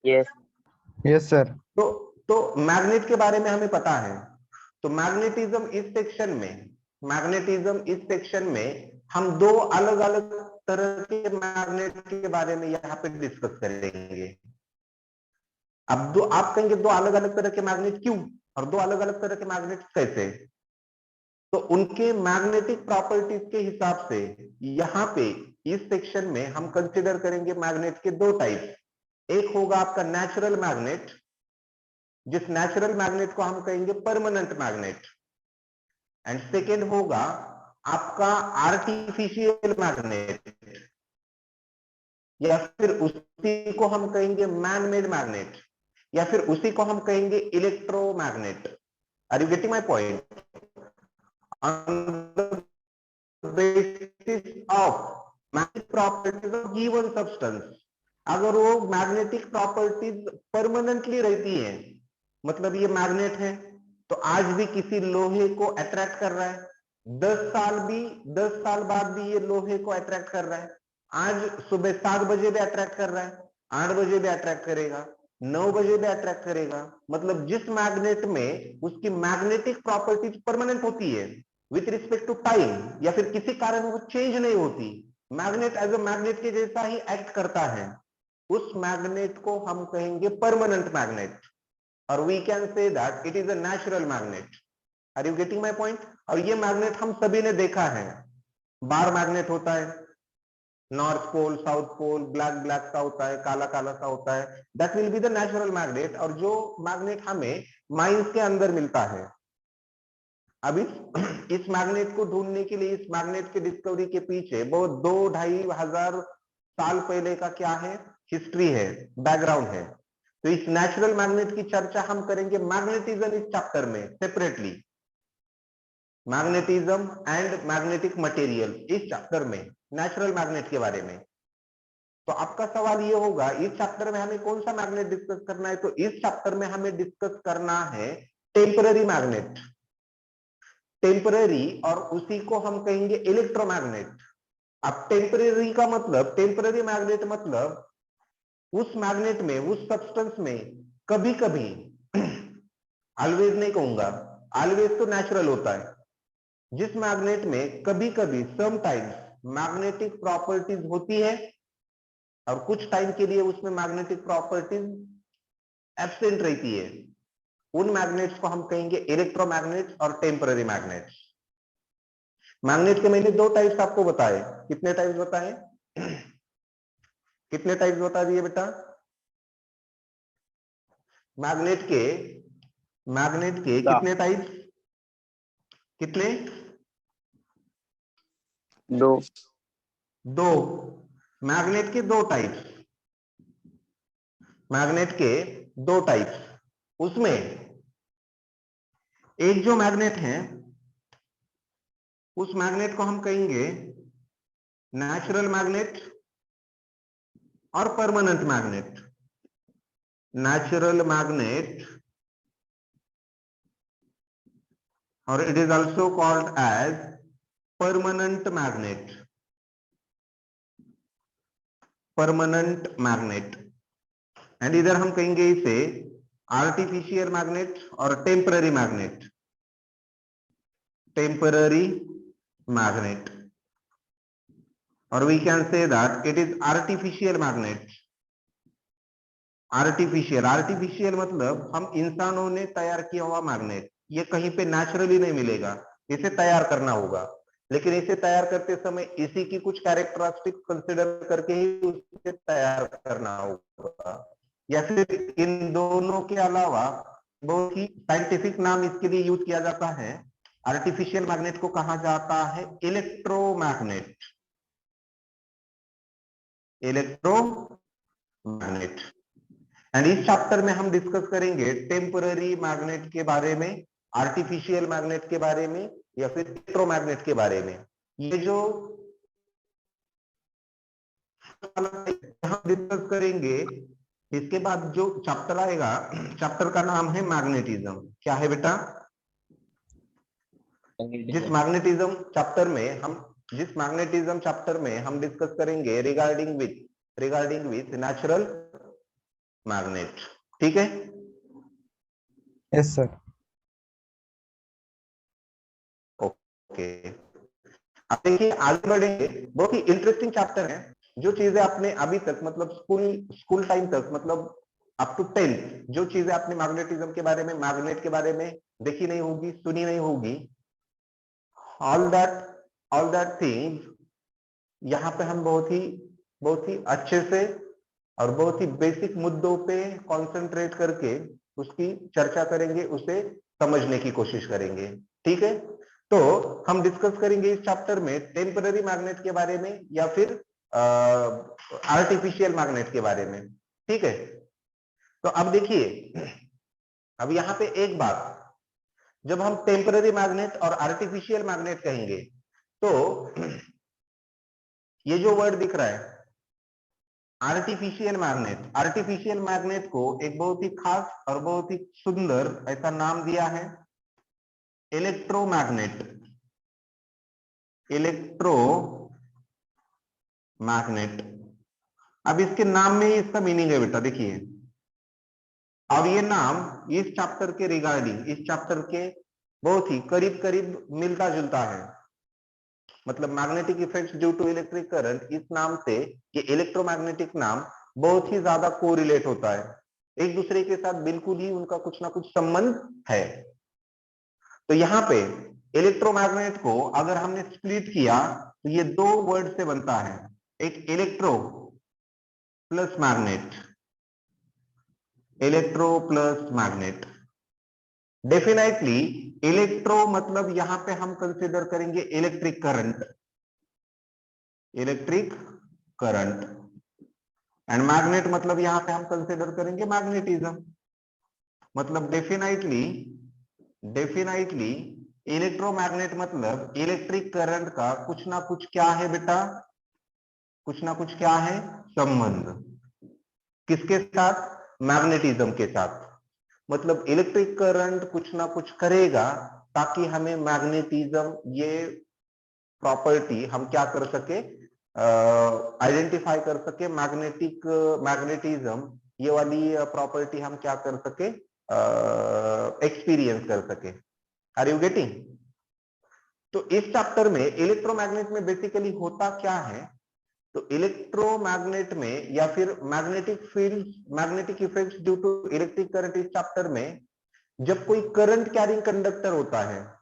Yes. Yes sir. तो magnet के बारे में हमें पता है। तो मैग्नेटिज्म इस सेक्शन में हम दो अलग अलग तरह के मैग्नेट के बारे में यहाँ पे डिस्कस करेंगे। अब दो आप कहेंगे दो अलग अलग तरह के मैग्नेट क्यों और दो अलग अलग तरह के मैग्नेट कैसे? तो उनके मैग्नेटिक प्रॉपर्टीज के हिसाब से यहाँ पे इस सेक्शन में हम कंसिडर करेंगे मैग्नेट के दो टाइप। एक होगा आपका नेचुरल मैग्नेट, जिस नेचुरल मैग्नेट को हम कहेंगे परमानेंट मैग्नेट, एंड सेकेंड होगा आपका आर्टिफिशियल मैग्नेट, या फिर उसी को हम कहेंगे मैन मेड मैग्नेट, या फिर उसी को हम कहेंगे electromagnet. Are you getting my point? On the basis of magnetic properties of given substance, अगर वो मैग्नेटिक प्रॉपर्टीज परमानेंटली रहती है, मतलब ये मैग्नेट है तो आज भी किसी लोहे को अट्रैक्ट कर रहा है, 10 साल बाद भी ये लोहे को अट्रैक्ट कर रहा है। आज सुबह 7 बजे भी अट्रैक्ट कर रहा है, 8 बजे भी अट्रैक्ट करेगा, 9 बजे भी अट्रैक्ट करेगा। मतलब जिस मैग्नेट में उसकी मैग्नेटिक प्रॉपर्टीज परमानेंट होती है विथ रिस्पेक्ट टू टाइम, या फिर किसी कारण वो चेंज नहीं होती, मैग्नेट एज अ मैग्नेट के जैसा ही एक्ट करता है, उस मैग्नेट को हम कहेंगे परमानेंट मैग्नेट, और we can say that it is a natural magnet. Are you getting my point? और ये मैग्नेट हम सभी ने देखा है। बार मैग्नेट होता है, north pole south pole, black black सा होता है, काला काला सा होता है, that will be the natural magnet. और जो मैग्नेट हमें माइंस के अंदर मिलता है, अब इस मैग्नेट को ढूंढने के लिए, इस मैग्नेट के डिस्कवरी के पीछे बहुत 2-2.5 हजार साल पहले का क्या है, हिस्ट्री है, बैकग्राउंड है। तो इस नेचुरल मैग्नेट की चर्चा हम करेंगे मैग्नेटिज्म इस चैप्टर में separately, magnetism and magnetic material इस चैप्टर में, नेचुरल मैग्नेट के बारे में। तो आपका सवाल ये होगा इस चैप्टर में हमें कौन सा मैग्नेट डिस्कस करना है? तो इस चैप्टर में हमें डिस्कस करना है टेम्पररी मैग्नेट, टेम्पररी, और उसी को हम कहेंगे इलेक्ट्रोमैग्नेट। अब टेम्पररी का मतलब, टेम्पररी मैग्नेट मतलब उस मैग्नेट में, उस सब्सटेंस में कभी कभी, ऑलवेज नहीं कहूंगा, ऑलवेज तो नेचुरल होता है, जिस मैग्नेट में कभी कभी समटाइम्स मैग्नेटिक प्रॉपर्टीज होती है और कुछ टाइम के लिए उसमें मैग्नेटिक प्रॉपर्टीज एब्सेंट रहती है, उन मैग्नेट्स को हम कहेंगे इलेक्ट्रोमैग्नेट्स और टेम्पररी मैग्नेट्स। मैग्नेट के मैंने दो टाइप्स आपको बताए। कितने टाइप्स बताए? कितने टाइप्स बता दिए बेटा? मैग्नेट के कितने टाइप्स? कितने? दो। मैग्नेट के दो टाइप्स, मैग्नेट के दो टाइप्स। उसमें एक जो मैग्नेट है, उस मैग्नेट को हम कहेंगे नेचुरल मैग्नेट और परमानेंट मैग्नेट। नेचुरल मैग्नेट, और it is also called as permanent magnet, permanent magnet. And इधर हम कहेंगे इसे आर्टिफिशियल मैग्नेट और टेम्पररी मैग्नेट, टेम्पररी मैग्नेट, और we can say that it is artificial magnet. Artificial मतलब हम इंसानों ने तैयार किया हुआ मैग्नेट, ये कहीं पे नेचुरली नहीं मिलेगा, इसे तैयार करना होगा। लेकिन इसे तैयार करते समय इसी की कुछ कैरेक्टरिस्टिक कंसिडर करके ही उसे तैयार करना होगा, या फिर इन दोनों के अलावा बहुत ही साइंटिफिक नाम इसके लिए यूज किया जाता है। आर्टिफिशियल मैग्नेट को कहा जाता है इलेक्ट्रोमैग्नेट, इलेक्ट्रोमैग्नेट। एंड इस चैप्टर में हम डिस्कस करेंगे टेम्पररी मैग्नेट के बारे में, आर्टिफिशियल मैग्नेट के बारे में, या फिर इलेक्ट्रोमैग्नेट के बारे में। ये जो हम डिस्कस करेंगे, इसके बाद जो चैप्टर आएगा, चैप्टर का नाम है मैग्नेटिज्म। क्या है बेटा? जिस मैग्नेटिज्म चैप्टर में हम डिस्कस करेंगे रिगार्डिंग विथ नेचुरल मैग्नेट। ठीक है, यस सर। ओके। अब देखिए आगे बढ़ेंगे, बहुत ही इंटरेस्टिंग चैप्टर है। जो चीजें आपने अभी तक मतलब स्कूल टाइम तक मतलब अप टू 10th जो चीजें आपने मैग्नेटिज्म के बारे में, मैग्नेट के बारे में देखी नहीं होगी, सुनी नहीं होगी, ऑल दैट थिंग्स यहाँ पे हम बहुत ही अच्छे से और बहुत ही बेसिक मुद्दों पे कंसंट्रेट करके उसकी चर्चा करेंगे, उसे समझने की कोशिश करेंगे। ठीक है, तो हम डिस्कस करेंगे इस चैप्टर में टेम्पररी मैग्नेट के बारे में या फिर आर्टिफिशियल मैग्नेट के बारे में। ठीक है, तो अब देखिए, अब यहाँ पे एक बात, जब हम टेम्पररी मैग्नेट और आर्टिफिशियल मैग्नेट कहेंगे तो ये जो वर्ड दिख रहा है आर्टिफिशियल मैग्नेट को एक बहुत ही खास और बहुत ही सुंदर ऐसा नाम दिया है, इलेक्ट्रोमैग्नेट। अब इसके नाम में ही इसका मीनिंग है बेटा, देखिए। और ये नाम इस चैप्टर के रिगार्डिंग, इस चैप्टर के बहुत ही करीब करीब मिलता जुलता है। मतलब magnetic effects due to electric current, इस नाम से ये इलेक्ट्रोमैग्नेटिक नाम बहुत ही ज्यादा कोरिलेट होता है, एक दूसरे के साथ बिल्कुल ही उनका कुछ ना कुछ संबंध है। तो यहाँ पे इलेक्ट्रोमैग्नेट को अगर हमने स्प्लिट किया तो ये दो वर्ड से बनता है, एक electro plus magnet, electro plus magnet. Definitely electro मतलब यहां पे हम कंसीडर करेंगे इलेक्ट्रिक करंट एंड मैग्नेट मतलब यहां पे हम कंसीडर करेंगे मैग्नेटिज्म। मतलब डेफिनेटली इलेक्ट्रोमैग्नेट मतलब इलेक्ट्रिक करंट का कुछ ना कुछ क्या है बेटा, कुछ ना कुछ क्या है संबंध, किसके साथ, मैग्नेटिज्म के साथ। मतलब इलेक्ट्रिक करंट कुछ ना कुछ करेगा ताकि हमें मैग्नेटिज्म ये प्रॉपर्टी हम क्या कर सके, आइडेंटिफाई कर सके, मैग्नेटिज्म ये वाली प्रॉपर्टी हम क्या कर सके, एक्सपीरियंस कर सके। Are you getting? तो इस चैप्टर में इलेक्ट्रोमैग्नेट में बेसिकली होता क्या है, तो इलेक्ट्रोमैग्नेट में या फिर magnetic field, magnetic effects due to electric current, इस चैप्टर में जब कोई करंट कैरिंग कंडक्टर होता है,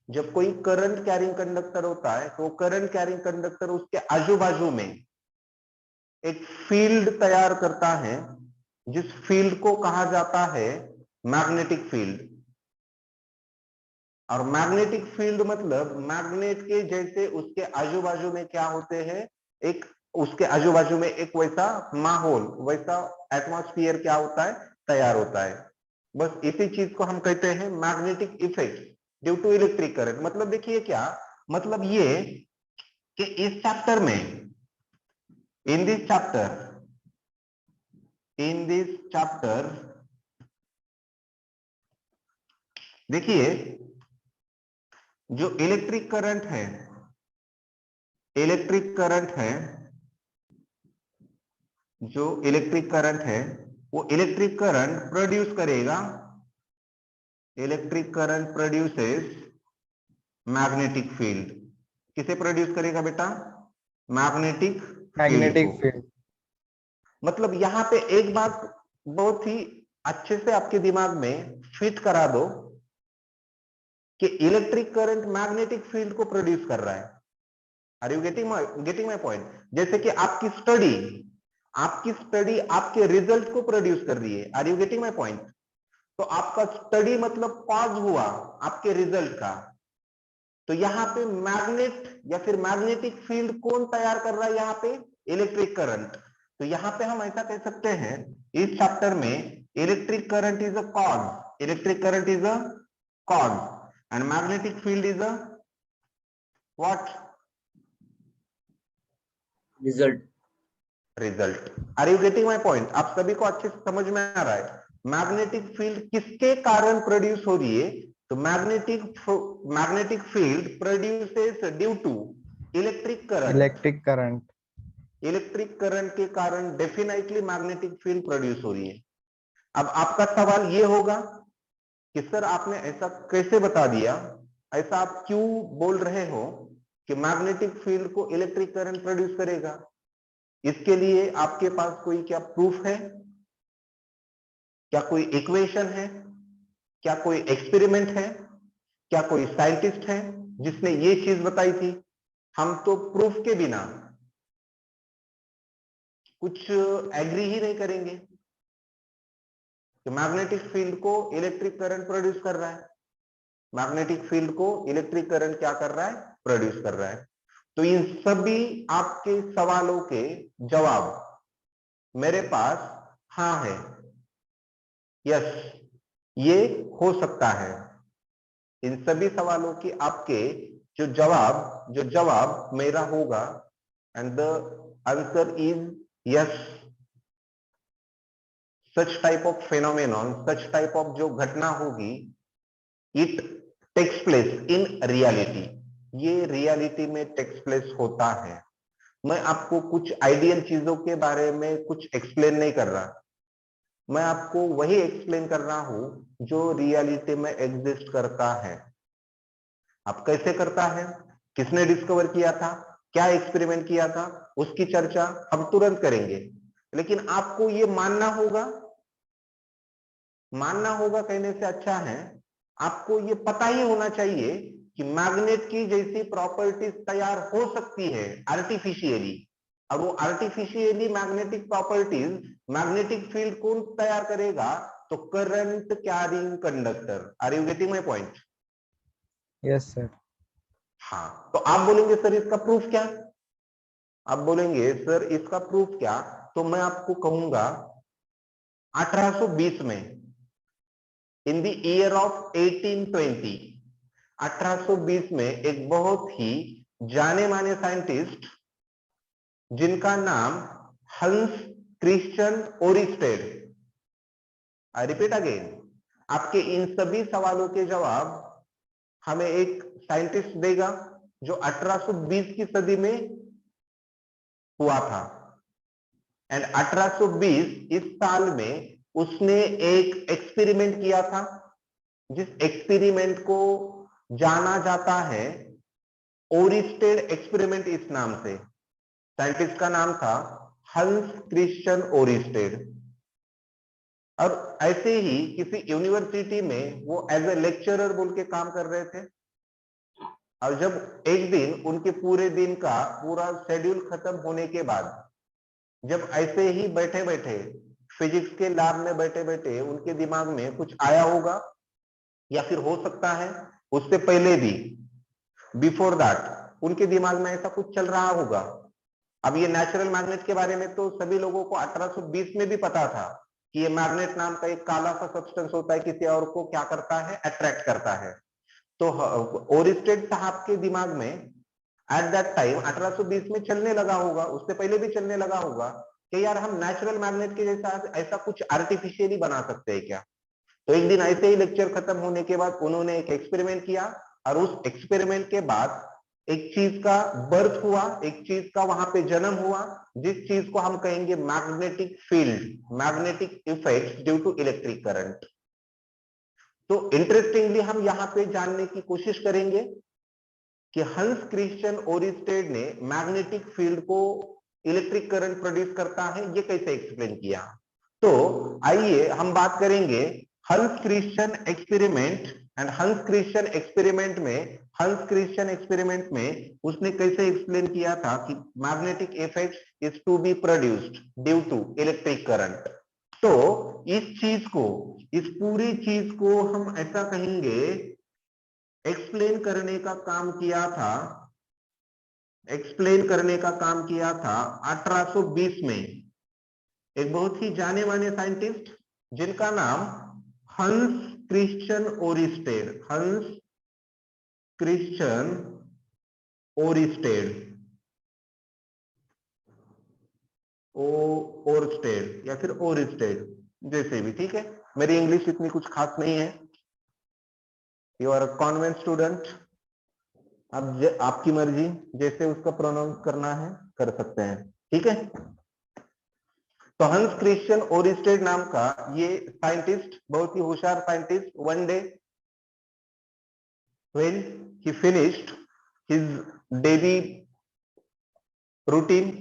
जब कोई करंट कैरिंग कंडक्टर होता है तो करंट कैरिंग कंडक्टर उसके आजू बाजू में एक फील्ड तैयार करता है, जिस फील्ड को कहा जाता है मैग्नेटिक फील्ड। और मैग्नेटिक फील्ड मतलब मैग्नेट के जैसे उसके आजू बाजू में क्या होते हैं, एक उसके आजू बाजू में एक वैसा माहौल, वैसा एटमॉस्फेयर क्या होता है, तैयार होता है। बस इसी चीज को हम कहते हैं magnetic effect due to electric current. मतलब देखिए क्या मतलब, ये कि इस चैप्टर में, इन दिस चैप्टर देखिए, जो इलेक्ट्रिक करंट है, जो इलेक्ट्रिक करंट है वो इलेक्ट्रिक करंट प्रोड्यूस करेगा, electric current produces magnetic field. किसे प्रोड्यूस करेगा बेटा, मैग्नेटिक फील्ड को। फील्ड। मतलब यहां पे एक बात बहुत ही अच्छे से आपके दिमाग में फिट करा दो कि इलेक्ट्रिक करंट मैग्नेटिक फील्ड को प्रोड्यूस कर रहा है। Are you getting my point? जैसे कि आपकी स्टडी आपके रिजल्ट को प्रोड्यूस कर रही है। Are you getting my point? तो आपका स्टडी मतलब कॉज हुआ आपके रिजल्ट का। तो यहाँ पे मैग्नेट या फिर मैग्नेटिक फील्ड कौन तैयार कर रहा है, यहाँ पे इलेक्ट्रिक करंट। तो यहाँ पे हम ऐसा कह सकते हैं इस चैप्टर में electric current is a cause and magnetic field is a what, result. Are you getting my point? आप सभी को अच्छे से समझ में आ रहा है मैग्नेटिक फील्ड किसके कारण प्रोड्यूस हो रही है? तो magnetic field produces due to electric current. Electric current के कारण डेफिनेटली मैग्नेटिक फील्ड प्रोड्यूस हो रही है। अब आपका सवाल ये होगा कि सर आपने ऐसा कैसे बता दिया, ऐसा आप क्यों बोल रहे हो कि मैग्नेटिक फील्ड को इलेक्ट्रिक करंट प्रोड्यूस करेगा? इसके लिए आपके पास कोई क्या प्रूफ है, क्या कोई इक्वेशन है, क्या कोई एक्सपेरिमेंट है, क्या कोई साइंटिस्ट है जिसने ये चीज बताई थी? हम तो प्रूफ के बिना कुछ एग्री ही नहीं करेंगे कि मैग्नेटिक फील्ड को इलेक्ट्रिक करंट प्रोड्यूस कर रहा है। मैग्नेटिक फील्ड को इलेक्ट्रिक करंट क्या कर रहा है? प्रोड्यूस कर रहा है। तो इन सभी आपके सवालों के जवाब मेरे पास हाँ है, यस, ये हो सकता है। इन सभी सवालों की आपके जो जवाब मेरा होगा, and the answer is yes. Such type of phenomenon, such type of जो घटना होगी, it takes place in reality. ये रियलिटी में टेक्स प्लेस होता है। मैं आपको कुछ आइडियल चीजों के बारे में कुछ एक्सप्लेन नहीं कर रहा, मैं आपको वही एक्सप्लेन कर रहा हूं जो रियलिटी में एग्जिस्ट करता है। अब कैसे करता है, किसने डिस्कवर किया था, क्या एक्सपेरिमेंट किया था, उसकी चर्चा हम तुरंत करेंगे। लेकिन आपको ये मानना होगा कहने से अच्छा है आपको ये पता ही होना चाहिए कि मैग्नेट की जैसी प्रॉपर्टीज तैयार हो सकती है आर्टिफिशियली, और वो artificially magnetic properties, magnetic field कौन तैयार करेगा? तो current carrying conductor. Are you getting my point? Yes sir. हाँ, तो आप बोलेंगे सर इसका प्रूफ क्या? आप बोलेंगे सर इसका प्रूफ क्या? तो मैं आपको कहूंगा 1820 में, इन द ईयर ऑफ 1820, 1820 में एक बहुत ही जाने माने साइंटिस्ट जिनका नाम हंस क्रिश्चियन ओरिस्टेड। आई रिपीट अगेन, आपके इन सभी सवालों के जवाब हमें एक साइंटिस्ट देगा जो 1820 की सदी में हुआ था। एंड 1820 इस साल में उसने एक एक्सपेरिमेंट किया था, जिस एक्सपेरिमेंट को जाना जाता है ओरिस्टेड एक्सपेरिमेंट इस नाम से। साइंटिस्ट का नाम था हंस क्रिश्चियन ओरिस्टेड। और ऐसे ही किसी यूनिवर्सिटी में वो एज ए लेक्चरर बोल के काम कर रहे थे। और जब एक दिन उनके पूरे दिन का पूरा शेड्यूल खत्म होने के बाद, जब ऐसे ही बैठे बैठे फिजिक्स के लैब में बैठे बैठे उनके दिमाग में कुछ आया होगा, या फिर हो सकता है उससे पहले भी, बिफोर दैट उनके दिमाग में ऐसा कुछ चल रहा होगा। अब ये नेचुरल मैग्नेट के बारे में तो सभी लोगों को 1820 में भी पता था कि ये मैग्नेट नाम का एक काला सा सब्सटेंस होता है, किसी और को क्या करता है? अट्रैक्ट करता है। तो ओरिस्टेड साहब के दिमाग में एट दैट टाइम 1820 में चलने लगा होगा, उससे पहले भी चलने लगा होगा कि यार हम नेचुरल मैग्नेट के जैसा ऐसा कुछ आर्टिफिशियली बना सकते हैं क्या? तो एक दिन ऐसे ही लेक्चर खत्म होने के बाद उन्होंने एक एक्सपेरिमेंट किया, और उस एक्सपेरिमेंट के बाद एक चीज का बर्थ हुआ, एक चीज का वहां पे जन्म हुआ, जिस चीज को हम कहेंगे magnetic field, magnetic effect due to electric current. तो इंटरेस्टिंगली हम यहाँ पे जानने की कोशिश करेंगे कि हंस क्रिश्चियन ओरिस्टेड ने मैग्नेटिक फील्ड को इलेक्ट्रिक करंट प्रोड्यूस करता है ये कैसे एक्सप्लेन किया। तो आइए हम बात करेंगे Hans Christian experiment. And Hans Christian experiment में उसने कैसे एक्सप्लेन किया था कि magnetic effect is to be produced due to electric current. तो इस पूरी चीज को हम ऐसा कहेंगे, एक्सप्लेन करने का काम किया था 1820 में एक बहुत ही जाने माने साइंटिस्ट जिनका नाम हंस क्रिश्चियन ओरिस्टेड, हंस क्रिश्चियन ओरिस्टेड, ओरस्टेड या फिर ओरिस्टेड, जैसे भी ठीक है। मेरी इंग्लिश इतनी कुछ खास नहीं है। You are a convent student, अब आपकी मर्जी, जैसे उसका प्रोनाउंस करना है कर सकते हैं। ठीक है। तो हंस क्रिश्चियन ओरिस्टेड नाम का ये साइंटिस्ट, बहुत ही होशियार scientist, one day when he finished his daily routine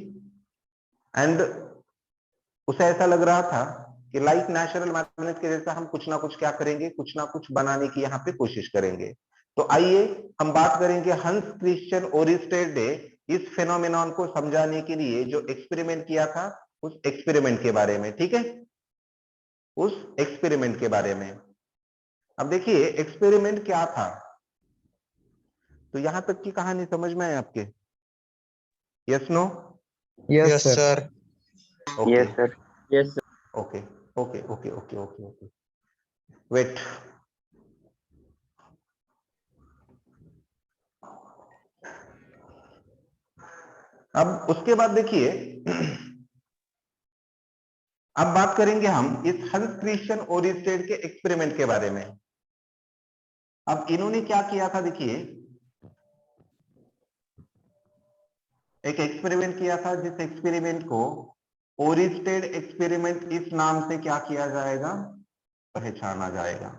and उसे ऐसा लग रहा था कि लाइक नेचुरल मैग्नेट के जैसा हम कुछ ना कुछ क्या करेंगे, कुछ ना कुछ बनाने की यहाँ पे कोशिश करेंगे। तो आइए हम बात करेंगे हंस क्रिश्चियन ओरिस्टेड ने इस फेनोमेनॉन को समझाने के लिए जो एक्सपेरिमेंट किया था, उस एक्सपेरिमेंट के बारे में। ठीक है, उस एक्सपेरिमेंट के बारे में। अब देखिए एक्सपेरिमेंट क्या था। तो यहां तक की कहानी समझ में है आपके? Yes no? Yes, Yes, sir. sir. Okay Yes, sir. Yes, sir. Okay okay okay okay okay okay, wait. अब उसके बाद देखिए अब बात करेंगे हम इस हंस क्रिश्चियन ओरिस्टेड के एक्सपेरिमेंट के बारे में। अब इन्होंने क्या किया था, देखिए एक एक्सपेरिमेंट किया था, जिस एक्सपेरिमेंट को ओरिस्टेड एक्सपेरिमेंट इस नाम से क्या किया जाएगा, पहचाना जाएगा,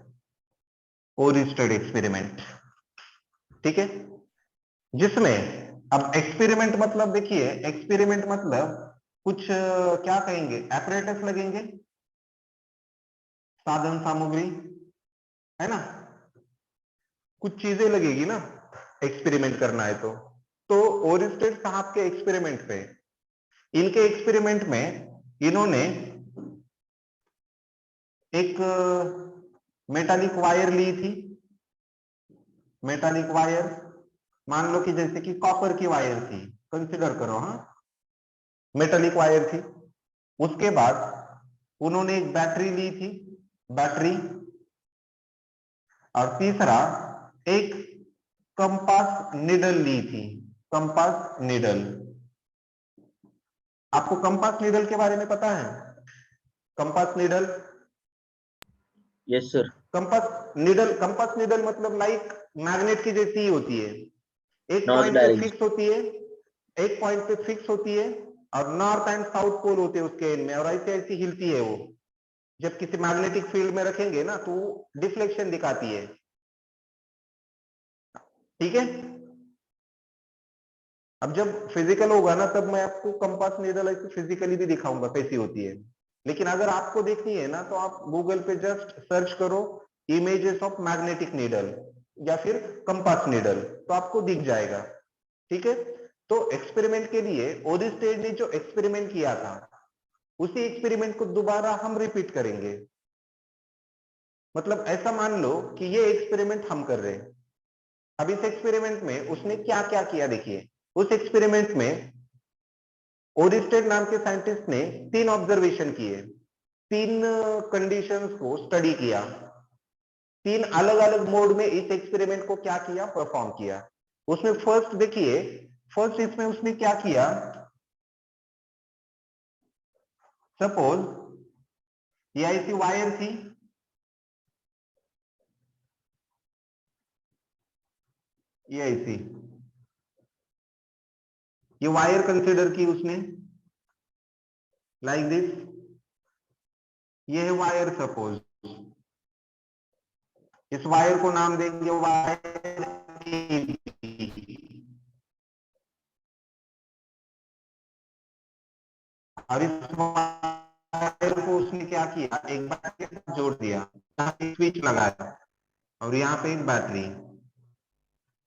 ओरिस्टेड एक्सपेरिमेंट। ठीक है, जिसमें अब एक्सपेरिमेंट मतलब देखिए, एक्सपेरिमेंट मतलब कुछ क्या कहेंगे, एपरेटस लगेंगे, साधन सामग्री, है ना, कुछ चीजें लगेगी ना एक्सपेरिमेंट करना है तो ओरिस्टेड साहब के एक्सपेरिमेंट पे, इनके एक्सपेरिमेंट में इन्होंने एक मेटालिक वायर ली थी। मेटालिक वायर मान लो कि जैसे कि कॉपर की वायर थी, कंसिडर करो, हाँ मेटालिक वायर थी। उसके बाद उन्होंने एक बैटरी ली थी, बैटरी, और तीसरा एक कंपास निडल ली थी, कंपास निडल। आपको कंपास निडल के बारे में पता है? Compass needle, Yes, sir. Compass needle मतलब लाइक मैग्नेट की जैसी ही होती है, एक North पॉइंट पे direction. फिक्स होती है, एक पॉइंट पे फिक्स होती है, और नॉर्थ एंड साउथ पोल होते हैं उसके एंड में, और ऐसे ऐसी हिलती है वो। जब किसी मैग्नेटिक फील्ड में रखेंगे ना तो डिफ्लेक्शन दिखाती है। ठीक है, अब जब फिजिकल होगा ना तब मैं आपको कंपास निडल ऐसे फिजिकली भी दिखाऊंगा कैसी होती है। लेकिन अगर आपको देखनी है ना तो आप गूगल पे जस्ट सर्च करो इमेजेस ऑफ मैग्नेटिक निडल या फिर कंपास निडल, तो आपको दिख जाएगा। ठीक है, तो एक्सपेरिमेंट के लिए ओरिस्टेड ने जो एक्सपेरिमेंट किया था, उसी एक्सपेरिमेंट को दोबारा हम रिपीट करेंगे। मतलब ऐसा मान लो कि ये एक्सपेरिमेंट हम कर रहे हैं। अब इस एक्सपेरिमेंट में उसने क्या क्या किया, देखिए उस एक्सपेरिमेंट में ओरिस्टेड नाम के साइंटिस्ट ने 3 ऑब्जर्वेशन किए, 3 कंडीशंस को स्टडी किया, 3 अलग अलग मोड में इस एक्सपेरिमेंट को क्या किया, परफॉर्म किया। उसमें फर्स्ट देखिए, फर्स्ट इसमें उसने क्या किया, सपोज ये ऐसी वायर थी, ये ऐसी, ये वायर कंसीडर की उसने लाइक दिस, ये है वायर सपोज, इस वायर को नाम देंगे वायर AB। और इस वायर को उसने क्या किया, एक बैटरी के साथ जोड़ दिया, यहाँ पे स्विच लगाया, और यहाँ पे एक बैटरी।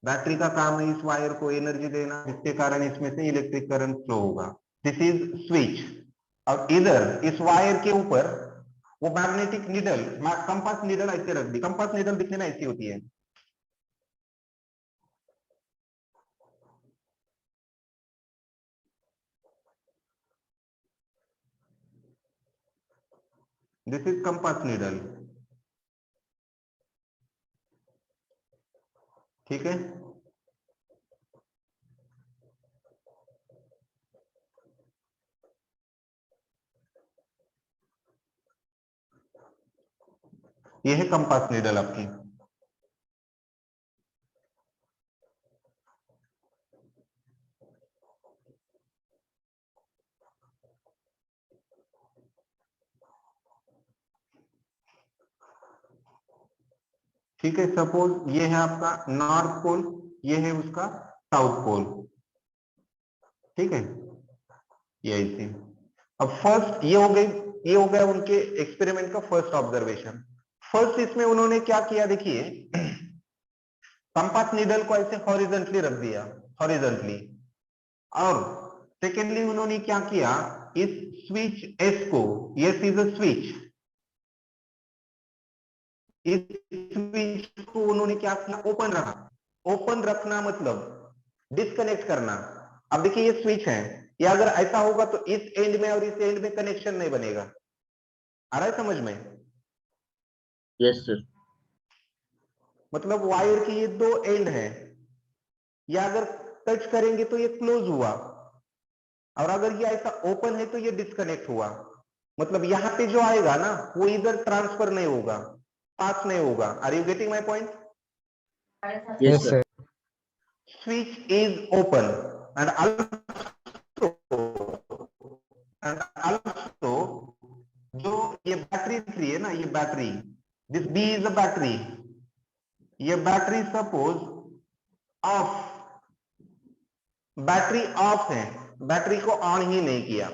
बैटरी का काम है इस वायर को एनर्जी देना, जिसके कारण इसमें से इलेक्ट्रिक करंट फ्लो होगा। This is switch. और इधर इस वायर के ऊपर वो मैग्नेटिक निडल, कंपास निडल ऐसे रख दी। कंपास निडल दिखने में ऐसी होती है, दिस इज कंपास निडल। ठीक है, ये है कंपास निडल आपकी। ठीक है, सपोज ये है आपका नॉर्थ पोल, ये है उसका साउथ पोल, ठीक है, ये ऐसे। अब फर्स्ट ये हो गई, ये हो गया उनके एक्सपेरिमेंट का फर्स्ट ऑब्जर्वेशन। फर्स्ट इसमें उन्होंने क्या किया, देखिए कंपास नीडल को ऐसे हॉरिजॉन्टली रख दिया, हॉरिजॉन्टली। और सेकेंडली उन्होंने क्या किया, इस स्विच एस को, यस इज अ स्विच, इस स्विच को उन्होंने क्या किया, ओपन रखा। ओपन रखना मतलब डिस्कनेक्ट करना। अब देखिए ये स्विच है, ये अगर ऐसा होगा तो इस एंड में और इस एंड में कनेक्शन नहीं बनेगा। आ रहा है समझ में? Yes sir. मतलब वायर की ये दो एंड है, या अगर टच करेंगे तो ये क्लोज हुआ, और अगर ये ऐसा ओपन है तो ये डिस्कनेक्ट हुआ। मतलब यहाँ पे जो आएगा ना वो इधर ट्रांसफर नहीं होगा, पास नहीं होगा। Are you getting my point? Yes Yes, sir. sir. Switch is open, and also जो ये बैटरी दिख रही है ना, ये battery, this B is a battery, ये battery suppose off, battery off है, बैटरी को ऑन ही नहीं किया।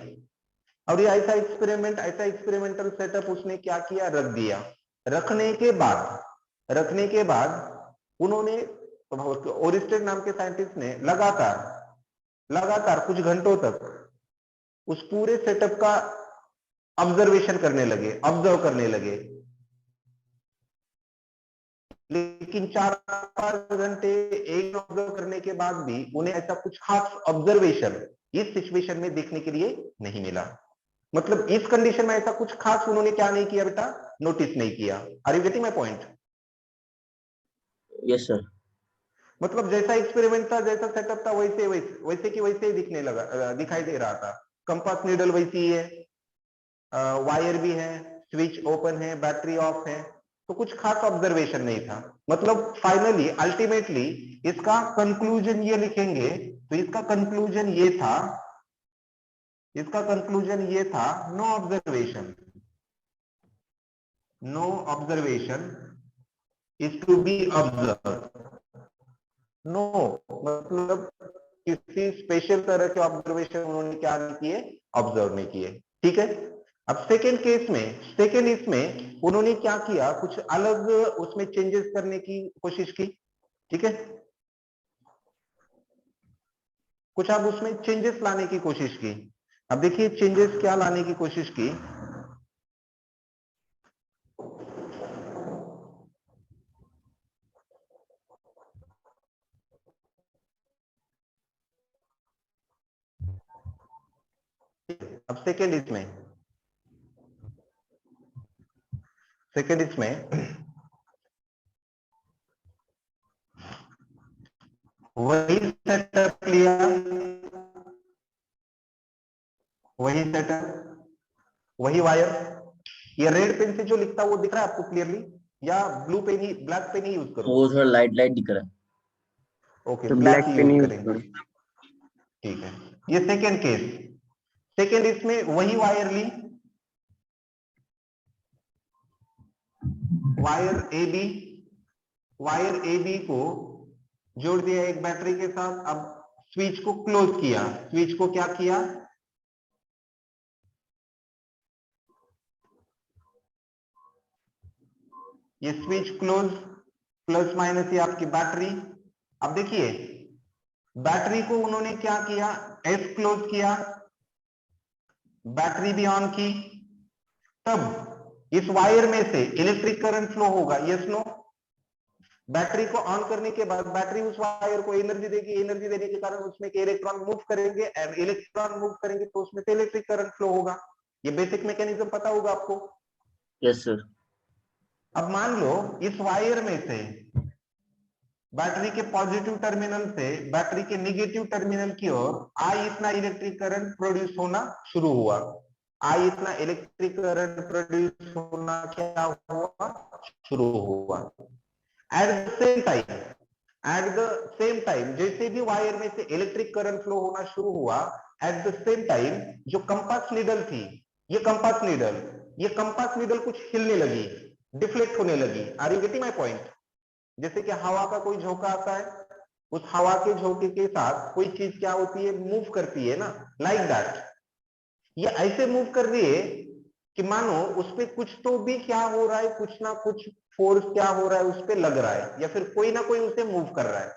और ये ऐसा एक्सपेरिमेंट, ऐसा एक्सपेरिमेंटल सेटअप उसने क्या किया, रख दिया। रखने के बाद उन्होंने, ओरिस्टेड नाम के साइंटिस्ट ने लगातार कुछ घंटों तक उस पूरे सेटअप का ऑब्जर्वेशन करने लगे, ऑब्जर्व करने लगे। लेकिन 4-5 घंटे एक ऑब्जर्व करने के बाद भी उन्हें ऐसा कुछ खास ऑब्जर्वेशन इस सिचुएशन में देखने के लिए नहीं मिला। मतलब इस कंडीशन में ऐसा कुछ खास उन्होंने क्या नहीं किया बेटा, नोटिस नहीं किया। Are you getting my point? Yes sir. मतलब जैसा एक्सपेरिमेंट था, जैसा सेटअप था, वैसे की वैसे ही दिखने लगा, दिखाई दे रहा था। कंपास नीडल वैसी ही है, वायर भी है, स्विच ओपन है, बैटरी ऑफ है, तो कुछ खास ऑब्जर्वेशन नहीं था। मतलब फाइनली अल्टीमेटली इसका कंक्लूजन ये लिखेंगे तो इसका कंक्लूजन ये था, no observation is to be observe. No मतलब किसी स्पेशल तरह के ऑब्जर्वेशन उन्होंने क्या नहीं किए, ऑब्जर्व नहीं किए। ठीक है। अब सेकेंड इसमें उन्होंने क्या किया, कुछ अलग उसमें चेंजेस करने की कोशिश की। ठीक है, कुछ अब उसमें चेंजेस लाने की कोशिश की। अब देखिए चेंजेस क्या लाने की कोशिश की। अब सेकेंड इसमें वही सेटअप लिया, वही वायर। ये रेड पेन से जो लिखता है वो दिख रहा है आपको क्लियरली, या ब्लू पेन ही, ब्लैक पेन ही यूज करो? वो थोड़ा लाइट लाइट दिख रहा है। ओके, तो ब्लैक black ही pen यूज use करेंगे। करो। ठीक है, ये सेकेंड केस। सेकेंड इसमें वही वायर ली, वायर ए बी को जोड़ दिया एक बैटरी के साथ। अब स्विच को क्लोज किया, स्विच को क्या किया, ये स्विच क्लोज, प्लस माइनस ये आपकी बैटरी। अब देखिए बैटरी को उन्होंने क्या किया, एस क्लोज किया, बैटरी भी ऑन की। तब इस वायर में से इलेक्ट्रिक करंट फ्लो होगा, यस नो? बैटरी को ऑन करने के बाद बैटरी उस वायर को एनर्जी देगी, एनर्जी देने के कारण उसमें के इलेक्ट्रॉन मूव करेंगे, एंड इलेक्ट्रॉन मूव करेंगे तो उसमें से इलेक्ट्रिक करंट फ्लो होगा। ये बेसिक मैकेनिज्म पता होगा आपको। Yes sir. अब मान लो इस वायर में से बैटरी के पॉजिटिव टर्मिनल से बैटरी के नेगेटिव टर्मिनल की ओर आई इतना इलेक्ट्रिक करंट प्रोड्यूस होना शुरू हुआ। आई इतना इलेक्ट्रिक करंट प्रोड्यूस होना क्या हुआ, शुरू हुआ। एट द सेम टाइम जैसे भी वायर में से इलेक्ट्रिक करंट फ्लो होना शुरू हुआ, एट द सेम टाइम जो कंपास नीडल थी, ये कंपास नीडल कुछ हिलने लगी, डिफ्लेक्ट होने लगी। Are you getting my point? जैसे कि हवा का कोई झोंका आता है, उस हवा के झोंके के साथ कोई चीज क्या होती है, मूव करती है ना, लाइक दैट। ये ऐसे मूव कर रही है कि मानो उस पे कुछ तो भी क्या हो रहा है, कुछ ना कुछ फोर्स क्या हो रहा है उस पे लग रहा है, या फिर कोई ना कोई उसे मूव कर रहा है।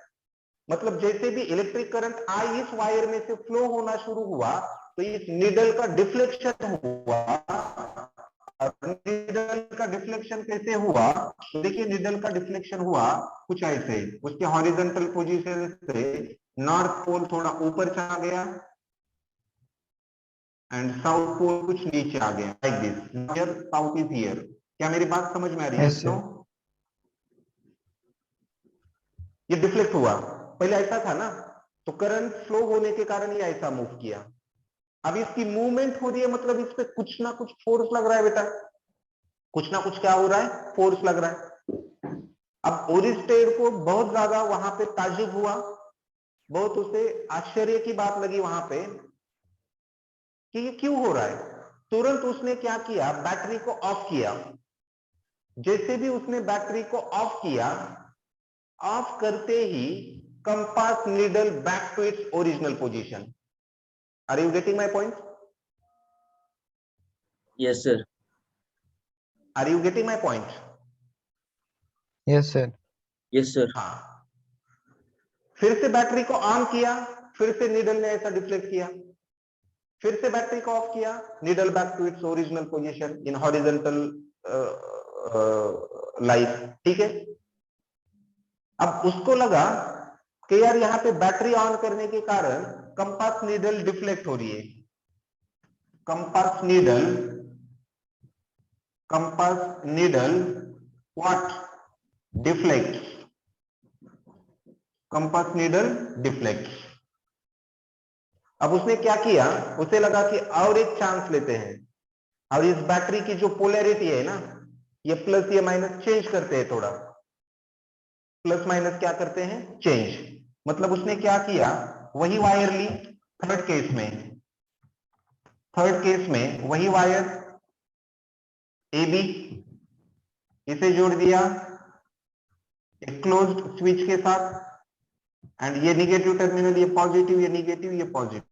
मतलब जैसे भी इलेक्ट्रिक करंट आई इस वायर में से फ्लो होना शुरू हुआ, तो इस निडल का डिफ्लेक्शन हुआ। और निडल का डिफ्लेक्शन कैसे हुआ, तो देखिए निडल का डिफ्लेक्शन हुआ कुछ ऐसे, उसके हॉरिजॉन्टल पोजीशन से नॉर्थ पोल थोड़ा ऊपर चला गया एंड साउथ पोल कुछ नीचे आ गया, like this. Here south is here. क्या मेरी बात समझ में आ रही है? Yes, sir. ये डिफ्लेक्ट हुआ, पहले ऐसा था ना, तो करंट फ्लो होने के कारण ये ऐसा मूव किया। अब इसकी मूवमेंट हो रही है, मतलब इस पे कुछ ना कुछ फोर्स लग रहा है बेटा, कुछ ना कुछ क्या हो रहा है, फोर्स लग रहा है। अब ओरिस्टेड को बहुत ज्यादा वहां पे ताजुब हुआ, बहुत उसे आश्चर्य की बात लगी वहां पे कि ये क्यों हो रहा है। तुरंत उसने क्या किया, बैटरी को ऑफ किया। जैसे भी उसने बैटरी को ऑफ किया, ऑफ करते ही compass needle back to its original position. Are you getting my point? Yes, sir. Are you getting my point? Yes, sir. Yes, sir. हाँ, फिर से बैटरी को ऑन किया, फिर से नीडल ने ऐसा डिफ्लेक्ट किया, फिर से बैटरी को ऑफ किया, needle back to its original position in horizontal life. ठीक है, अब उसको लगा कि यार यहाँ पे बैटरी ऑन करने के कारण कंपास नीडल डिफ्लेक्ट हो रही है। Compass needle what deflect, compass needle deflect. अब उसने क्या किया, उसे लगा कि और एक चांस लेते हैं, और इस बैटरी की जो पोलैरिटी है ना, ये प्लस ये माइनस चेंज करते हैं थोड़ा, प्लस माइनस क्या करते हैं, चेंज। मतलब उसने क्या किया, वही वायर ली, थर्ड केस में वही वायर ए बी, इसे जोड़ दिया एक क्लोज्ड स्विच के साथ, एंड ये निगेटिव टर्मिनल, ये पॉजिटिव, ये निगेटिव, ये पॉजिटिव।